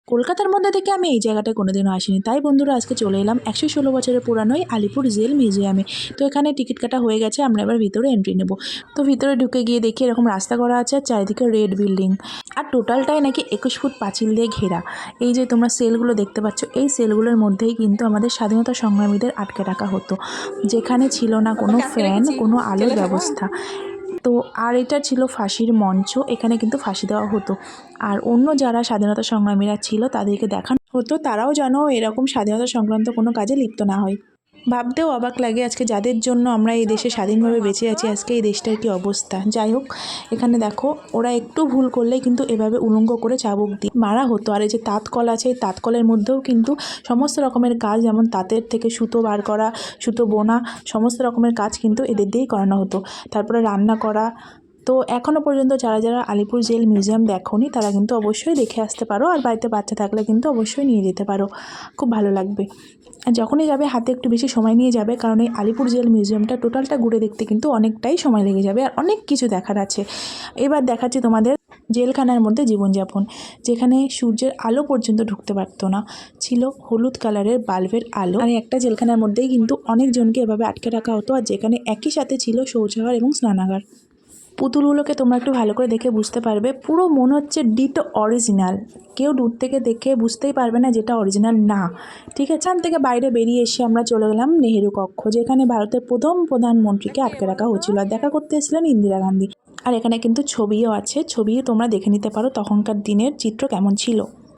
কলকাতার মধ্যে থেকে আমি এই জায়গাটায় কোনোদিনও আসিনি, তাই বন্ধুরা আজকে চলে এলাম 116 বছরের পুরানোই আলিপুর জেল মিউজিয়ামে। তো এখানে টিকিট কাটা হয়ে গেছে, আমরা এবার ভিতরে এন্ট্রি নেব। তো ভিতরে ঢুকে গিয়ে দেখি এরকম রাস্তা করা আছে আর চারিদিকে রেড বিল্ডিং, আর টোটালটাই নাকি 21 ফুট পাঁচিল দিয়ে ঘেরা। এই যে তোমরা সেলগুলো দেখতে পাচ্ছ, এই সেলগুলোর মধ্যেই কিন্তু আমাদের স্বাধীনতা সংগ্রামীদের আটকে রাখা হতো, যেখানে ছিল না কোনো ফ্যান, কোনো আলোর ব্যবস্থা। তো আর এটা ছিল ফাঁসির মঞ্চ, এখানে কিন্তু ফাঁসি দেওয়া হতো। আর অন্য যারা স্বাধীনতা সংগ্রামীরা ছিল তাদেরকে দেখানো হতো, তারাও যেন এরকম স্বাধীনতা সংক্রান্ত কোনো কাজে লিপ্ত না হয়। ভাবতেও অবাক লাগে আজকে যাদের জন্য আমরা এই দেশে স্বাধীনভাবে বেঁচে আছি, আজকে এই দেশটার কী অবস্থা। যাই হোক, এখানে দেখো ওরা একটু ভুল করলেই কিন্তু এভাবে উলঙ্গ করে চাবুক দিয়ে মারা হতো। আর এই যে তাঁতকল আছে, এই তাঁতকলের মধ্যেও কিন্তু সমস্ত রকমের কাজ, যেমন তাঁতের থেকে সুতো বার করা, সুতো বোনা, সমস্ত রকমের কাজ কিন্তু এদের দিয়েই করানো হতো। তারপরে রান্না করা। তো এখনও পর্যন্ত যারা যারা আলিপুর জেল মিউজিয়াম দেখোনি তারা কিন্তু অবশ্যই দেখে আসতে পারো, আর বাড়িতে বাচ্চা থাকলে কিন্তু অবশ্যই নিয়ে যেতে পারো, খুব ভালো লাগবে। আর যখনই যাবে হাতে একটু বেশি সময় নিয়ে যাবে, কারণ এই আলিপুর জেল মিউজিয়ামটা টোটালটা ঘুরে দেখতে কিন্তু অনেকটাই সময় লেগে যাবে, আর অনেক কিছু দেখার আছে। এবার দেখাচ্ছি তোমাদের জেলখানার মধ্যে জীবনযাপন, যেখানে সূর্যের আলো পর্যন্ত ঢুকতে পারতো না, ছিল হলুদ কালারের বাল্বের আলো। আর একটা জেলখানার মধ্যেই কিন্তু অনেকজনকে এভাবে আটকে রাখা হতো, আর যেখানে একই সাথে ছিল শৌচাগার এবং স্নানাগার। পুতুলগুলোকে তোমরা একটু ভালো করে দেখে বুঝতে পারবে, পুরো মনে হচ্ছে ডিটো অরিজিনাল, কেউ দূর থেকে দেখে বুঝতেই পারবে না যেটা অরিজিনাল না। ঠিক আছে, এখান থেকে বাইরে বেরিয়ে এসে আমরা চলে গেলাম নেহেরু কক্ষ, যেখানে ভারতের প্রথম প্রধানমন্ত্রীকে আটকে রাখা হয়েছিল, আর দেখা করতে এসেছিলেন ইন্দিরা গান্ধী। আর এখানে কিন্তু ছবিও আছে, ছবিও তোমরা দেখে নিতে পারো তখনকার দিনের চিত্র কেমন ছিল।